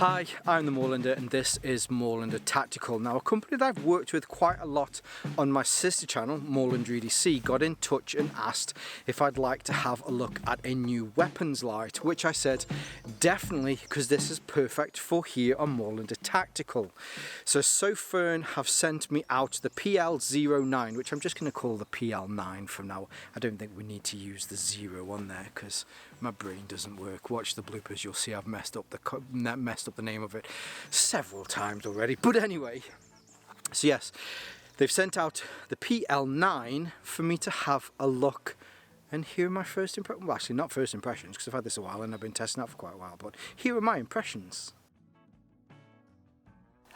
Hi, I'm the Moorlander and this is Moorlander Tactical. Now, a company that I've worked with quite a lot on my sister channel, Moorlander EDC, got in touch and asked if I'd like to have a look at a new weapons light, which I said definitely, because this is perfect for here on Moorlander Tactical. So Sofirn have sent me out the PL09, which I'm just going to call the PL9 from now. I don't think we need to use the 0 on there because my brain doesn't work. Watch the bloopers, you'll see I've messed up the name of it several times already. But anyway, so yes, they've sent out the PL9 for me to have a look and hear my first impressions. Well, actually not first impressions, because I've had this a while and I've been testing out for quite a while, but here are my impressions.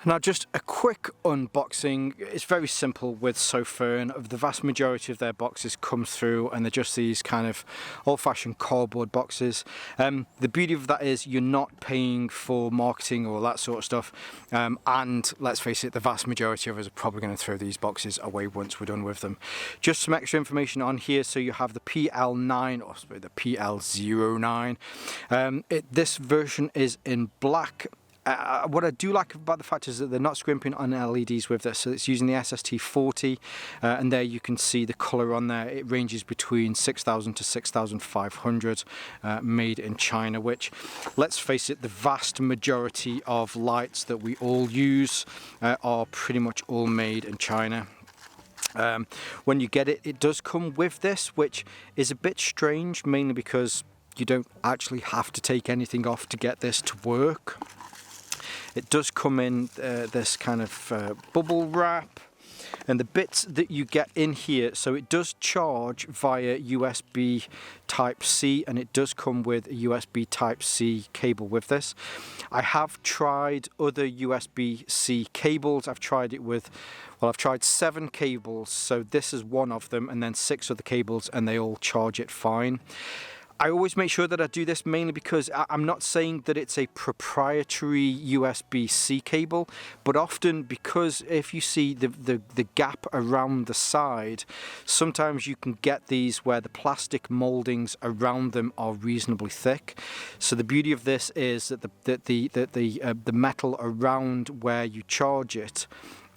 Now, just a quick unboxing. It's very simple with Sofirn. The vast majority of their boxes come through and they're just these kind of old-fashioned cardboard boxes. The beauty of that is you're not paying for marketing or that sort of stuff, and let's face it, the vast majority of us are probably going to throw these boxes away once we're done with them. Just some extra information on here. So you have the PL9, or sorry, the PL09. This version is in black. What I do like about the fact is that they're not scrimping on LEDs with this, so it's using the SST40, and there you can see the colour on there. It ranges between 6,000 to 6,500, made in China, which, let's face it, the vast majority of lights that we all use are pretty much all made in China. When you get it, it does come with this, which is a bit strange, mainly because you don't actually have to take anything off to get this to work. It does come in this kind of bubble wrap, and the bits that you get in here, so it does charge via USB Type-C, and it does come with a USB Type-C cable with this. I have tried other USB-C cables. I've tried it with, well, I've tried 7 cables, so this is one of them, and then 6 other cables, and they all charge it fine. I always make sure that I do this mainly because I'm not saying that it's a proprietary USB-C cable, but often, because if you see the gap around the side, sometimes you can get these where the plastic moldings around them are reasonably thick. So the beauty of this is that the metal around where you charge it,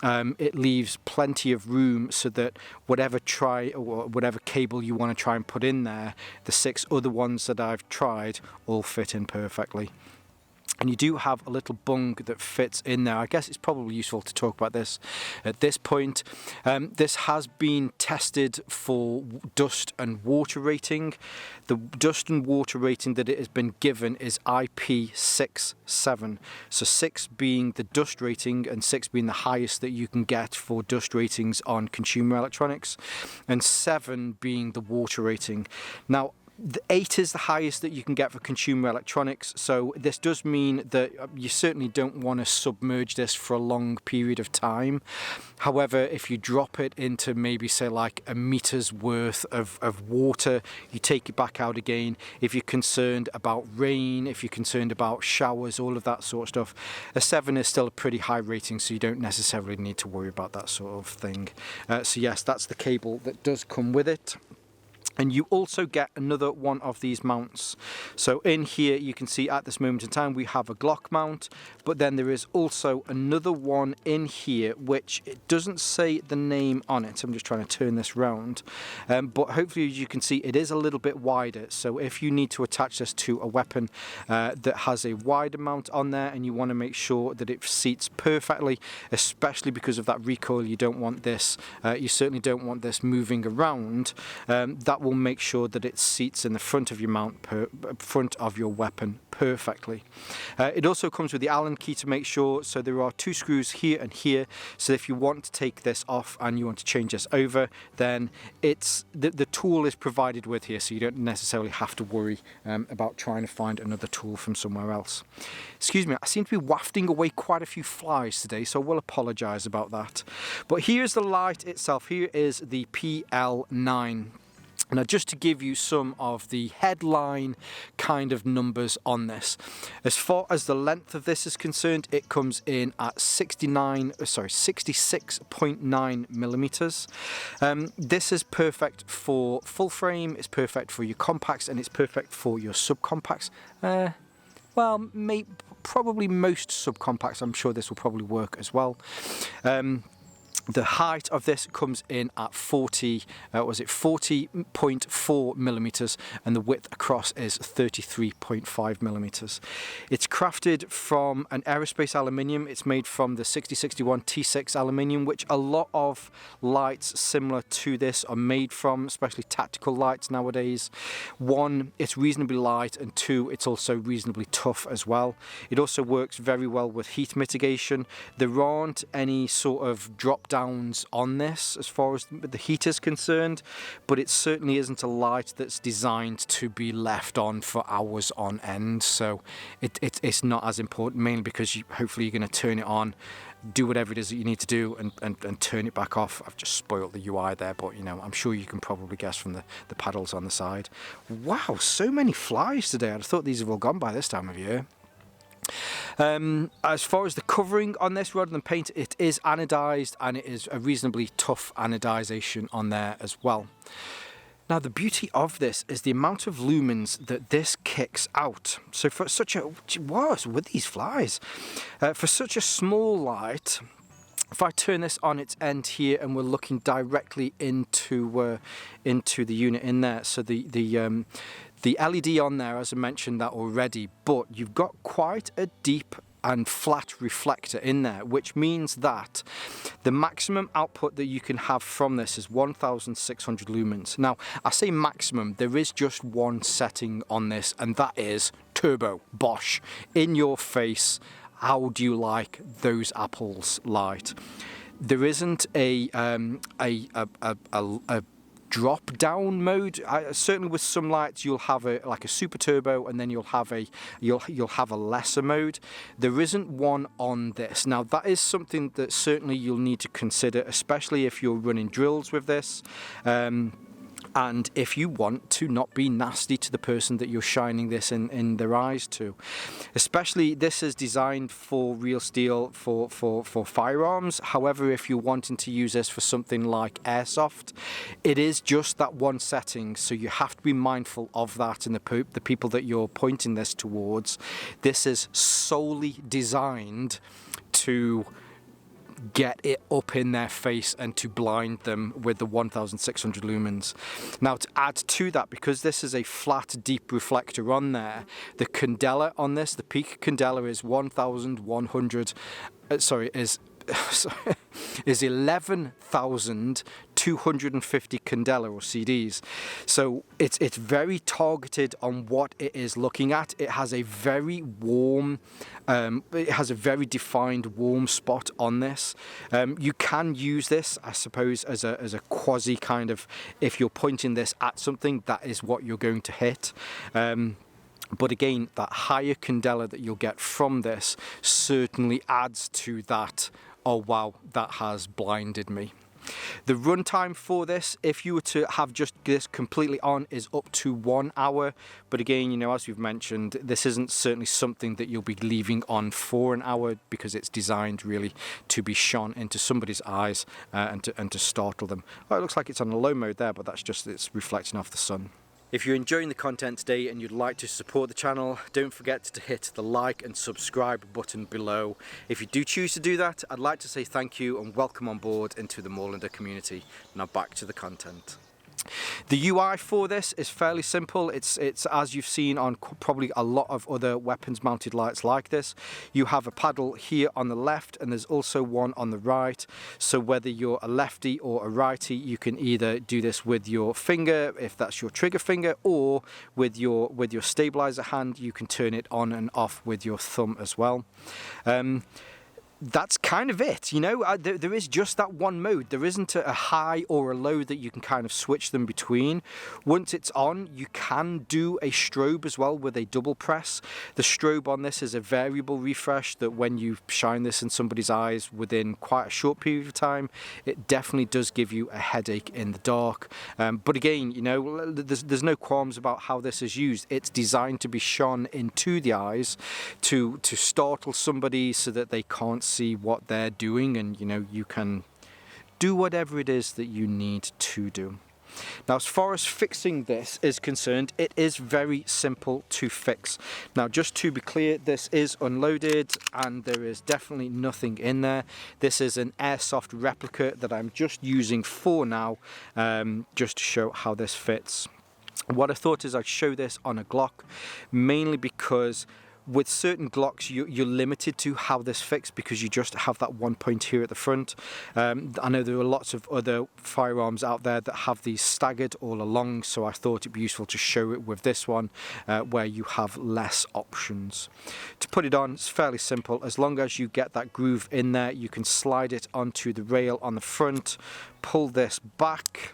it leaves plenty of room so that whatever cable you want to try and put in there, the 6 other ones that I've tried all fit in perfectly. And you do have a little bung that fits in there. I guess it's probably useful to talk about this at this point. This has been tested for dust and water rating. The dust and water rating that it has been given is IP67. So 6 being the dust rating and 6 being the highest that you can get for dust ratings on consumer electronics, and 7 being the water rating. Now, the 8 is the highest that you can get for consumer electronics, so this does mean that you certainly don't want to submerge this for a long period of time. However, if you drop it into maybe, say, like a meter's worth of water, you take it back out again. If you're concerned about rain, if you're concerned about showers, all of that sort of stuff, a 7 is still a pretty high rating, so you don't necessarily need to worry about that sort of thing. So yes, that's the cable that does come with it. And you also get another one of these mounts. So in here you can see at this moment in time we have a Glock mount, but then there is also another one in here which it doesn't say the name on it. I'm just trying to turn this round, but hopefully, as you can see, it is a little bit wider. So if you need to attach this to a weapon that has a wider mount on there, and you want to make sure that it seats perfectly, especially because of that recoil, you don't want this, you certainly don't want this moving around, that will make sure that it seats in the front of your mount, front of your weapon perfectly. It also comes with the Allen key to make sure, so there are 2 screws here and here, so if you want to take this off and you want to change this over, then it's the tool is provided with here, so you don't necessarily have to worry about trying to find another tool from somewhere else. Excuse me, I seem to be wafting away quite a few flies today, so I will apologise about that. But here's the light itself. Here is the PL9. Now, just to give you some of the headline kind of numbers on this, as far as the length of this is concerned, it comes in at 66.9 millimeters. This is perfect for full frame, it's perfect for your compacts, and it's perfect for your subcompacts. Well, probably most subcompacts, I'm sure this will probably work as well. The height of this comes in at 40.4 millimeters, and the width across is 33.5 millimeters. It's crafted from an aerospace aluminium. It's made from the 6061 T6 aluminium, which a lot of lights similar to this are made from, especially tactical lights nowadays. One, it's reasonably light, and two, it's also reasonably tough as well. It also works very well with heat mitigation. There aren't any sort of drop downs on this as far as the heat is concerned, but it certainly isn't a light that's designed to be left on for hours on end, so it's not as important, mainly because hopefully you're going to turn it on, do whatever it is that you need to do, and turn it back off. I've just spoiled the UI there, but you know, I'm sure you can probably guess from the paddles on the side. Wow, so many flies today. I'd have thought these have all gone by this time of year. As far as the covering on this, rather than paint, it is anodized, and it is a reasonably tough anodization on there as well. Now, the beauty of this is the amount of lumens that this kicks out. So for such a, what's with these flies? For such a small light, if I turn this on its end here and we're looking directly into the unit in there, so the LED on there, as I mentioned that already, but you've got quite a deep and flat reflector in there, which means that the maximum output that you can have from this is 1600 lumens. Now, I say maximum, there is just one setting on this, and that is turbo, bosh, in your face. How do you like those apples light? There isn't a drop down mode. Certainly with some lights you'll have like a super turbo, and then you'll have a lesser mode. There isn't one on this. Now, that is something that certainly you'll need to consider, especially if you're running drills with this. And if you want to not be nasty to the person that you're shining this in their eyes to. Especially, this is designed for real steel for firearms. However, if you're wanting to use this for something like airsoft, it is just that one setting, so you have to be mindful of that, and the people that you're pointing this towards. This is solely designed to get it up in their face and to blind them with the 1600 lumens. Now, to add to that, because this is a flat deep reflector on there, the candela on this, the peak candela is 1100, is 11,250 candela or CDs. So it's very targeted on what it is looking at. It has a very warm, it has a very defined warm spot on this. You can use this, I suppose, as a quasi kind of, if you're pointing this at something, that is what you're going to hit. But again, that higher candela that you'll get from this certainly adds to that, oh wow, that has blinded me. The runtime for this, if you were to have just this completely on, is up to 1 hour. But again, you know, as we've mentioned, this isn't certainly something that you'll be leaving on for an hour, because it's designed really to be shone into somebody's eyes and to startle them. Oh, it looks like it's on a low mode there, but that's just, it's reflecting off the sun. If you're enjoying the content today and you'd like to support the channel, don't forget to hit the like and subscribe button below. If you do choose to do that, I'd like to say thank you and welcome on board into the Moorlander community. Now back to the content. The UI for this is fairly simple. It's as you've seen on probably a lot of other weapons mounted lights like this. You have a paddle here on the left, and there's also one on the right. So whether you're a lefty or a righty, you can either do this with your finger, if that's your trigger finger, or with your stabilizer hand, you can turn it on and off with your thumb as well. That's kind of it, you know. There is just that one mode. There isn't a high or a low that you can kind of switch them between. Once it's on, you can do a strobe as well with a double press. The strobe on this is a variable refresh that when you shine this in somebody's eyes within quite a short period of time, it definitely does give you a headache in the dark. But again, you know, there's no qualms about how this is used. It's designed to be shone into the eyes to startle somebody so that they can't see what they're doing, and you know, you can do whatever it is that you need to do. Now, as far as fixing this is concerned, it is very simple to fix. Now, just to be clear, this is unloaded and there is definitely nothing in there. This is an airsoft replica that I'm just using for now, just to show how this fits. What I thought is I'd show this on a Glock, mainly because with certain Glocks you're limited to how this fits because you just have that one point here at the front. I know there are lots of other firearms out there that have these staggered all along, so I thought it'd be useful to show it with this one where you have less options. To put it on, it's fairly simple. As long as you get that groove in there, you can slide it onto the rail on the front, pull this back.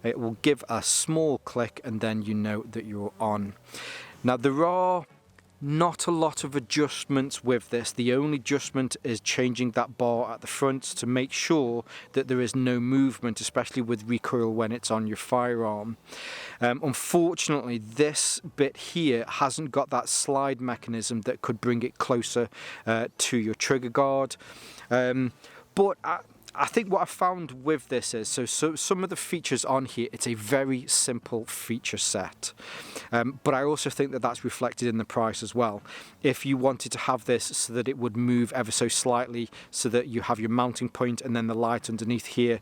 It will give a small click and then you know that you're on. Now, there are not a lot of adjustments with this. The only adjustment is changing that bar at the front to make sure that there is no movement, especially with recoil when it's on your firearm. Unfortunately, this bit here hasn't got that slide mechanism that could bring it closer to your trigger guard. But I think what I found with this is, so some of the features on here, it's a very simple feature set. But I also think that that's reflected in the price as well. If you wanted to have this so that it would move ever so slightly, so that you have your mounting point and then the light underneath here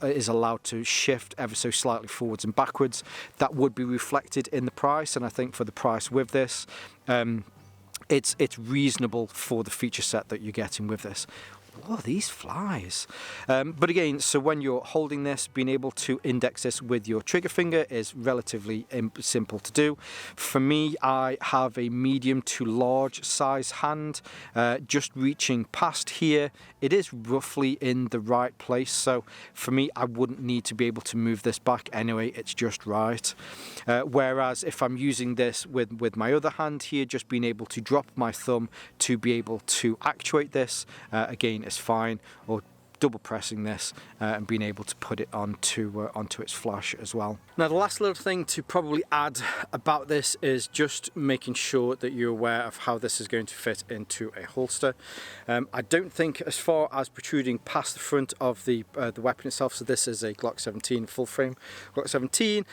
is allowed to shift ever so slightly forwards and backwards, that would be reflected in the price. And I think for the price with this, it's reasonable for the feature set that you're getting with this. Oh, these flies. But again, so when you're holding this, being able to index this with your trigger finger is relatively simple to do. For me, I have a medium to large size hand, just reaching past here. It is roughly in the right place, so for me, I wouldn't need to be able to move this back anyway, it's just right. Whereas if I'm using this with my other hand here, just being able to drop my thumb to be able to actuate this, again, is fine, or double pressing this and being able to put it onto its flash as well. Now, the last little thing to probably add about this is just making sure that you're aware of how this is going to fit into a holster. I don't think as far as protruding past the front of the weapon itself, so this is a Glock 17 full frame Glock 17,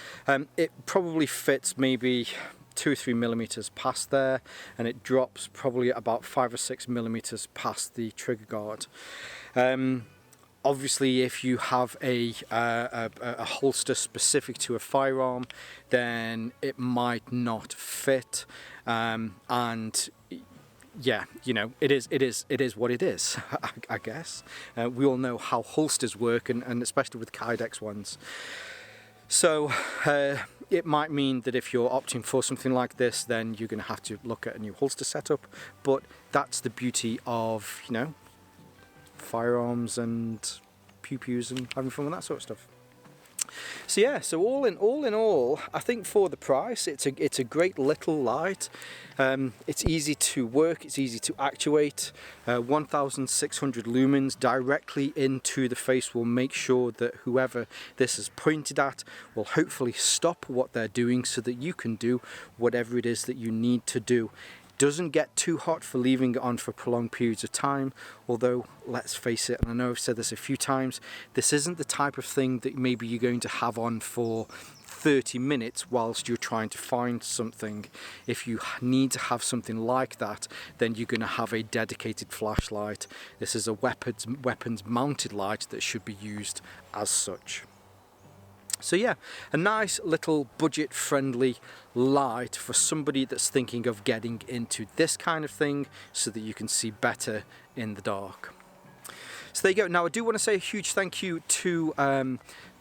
it probably fits maybe 2 or 3 millimeters past there, and it drops probably about 5 or 6 millimeters past the trigger guard. Obviously, if you have a holster specific to a firearm, then it might not fit, and yeah, you know, it is what it is. I guess we all know how holsters work, and especially with Kydex ones. So it might mean that if you're opting for something like this, then you're going to have to look at a new holster setup. But that's the beauty of, you know, firearms and pew-pews and having fun with that sort of stuff. So yeah, so all in all, I think for the price, it's a great little light. It's easy to work, it's easy to actuate. 1,600 lumens directly into the face will make sure that whoever this is pointed at will hopefully stop what they're doing so that you can do whatever it is that you need to do. Doesn't get too hot for leaving it on for prolonged periods of time, although let's face it, and I know I've said this a few times, this isn't the type of thing that maybe you're going to have on for 30 minutes whilst you're trying to find something. If you need to have something like that, then you're going to have a dedicated flashlight. This is a weapons mounted light that should be used as such. So yeah, a nice little budget friendly light for somebody that's thinking of getting into this kind of thing so that you can see better in the dark. So there you go. Now I do want to say a huge thank you to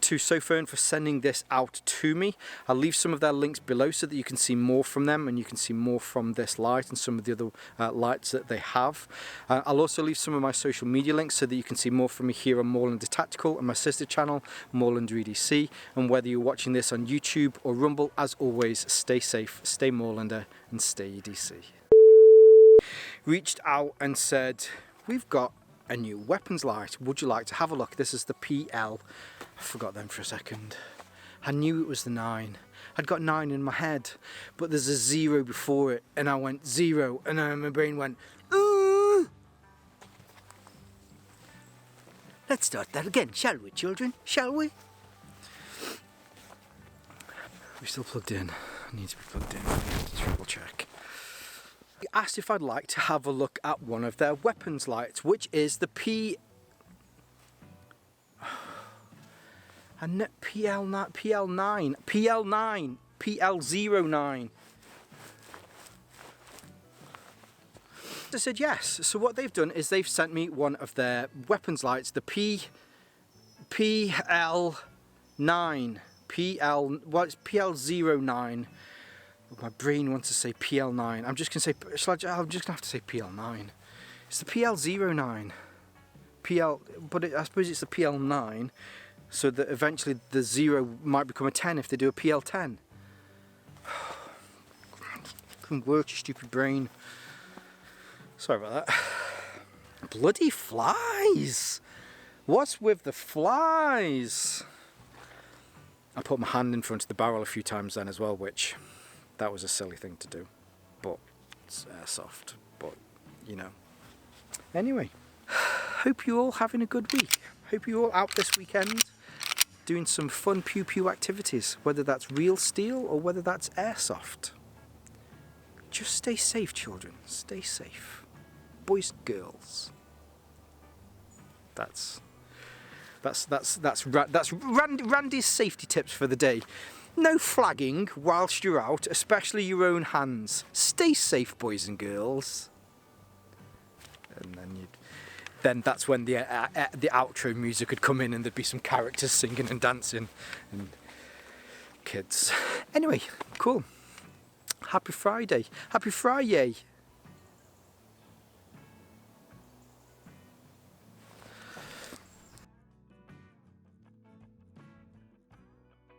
Sofirn for sending this out to me. I'll leave some of their links below so that you can see more from them and you can see more from this light and some of the other lights that they have. I'll also leave some of my social media links so that you can see more from me here on Moorlander Tactical and my sister channel, Moorlander EDC. And whether you're watching this on YouTube or Rumble, as always, stay safe, stay Moorlander and stay EDC. Reached out and said, we've got a new weapons light, would you like to have a look? This is the PL, I forgot them for a second. I knew it was the 9. I'd got 9 in my head, but there's a 0 before it, and I went 0, and then my brain went, ooh! Let's start that again, shall we, children? Shall we? Are we still plugged in? I need to be plugged in. I need to triple check. He asked if I'd like to have a look at one of their weapons lights, which is the PL09. I said yes. So what they've done is they've sent me one of their weapons lights, the PL09. Well, it's PL09. My brain wants to say PL9. I'm just gonna say. I'm just gonna have to say PL9. It's the PL09. I suppose it's the PL9, so that eventually the 0 might become a 10 if they do a PL10. Couldn't work, you stupid brain. Sorry about that. Bloody flies! What's with the flies? I put my hand in front of the barrel a few times then as well, which that was a silly thing to do. But it's airsoft. But you know. Anyway, hope you're all having a good week. Hope you're all out this weekend doing some fun pew pew activities, whether that's real steel or whether that's airsoft. Just stay safe, children. Stay safe. Boys and girls. That's Randy's safety tips for the day. No flagging whilst you're out, especially your own hands. Stay safe, boys and girls. And then that's when the outro music would come in and there'd be some characters singing and dancing and kids. Anyway, cool. Happy Friday. Happy Friday.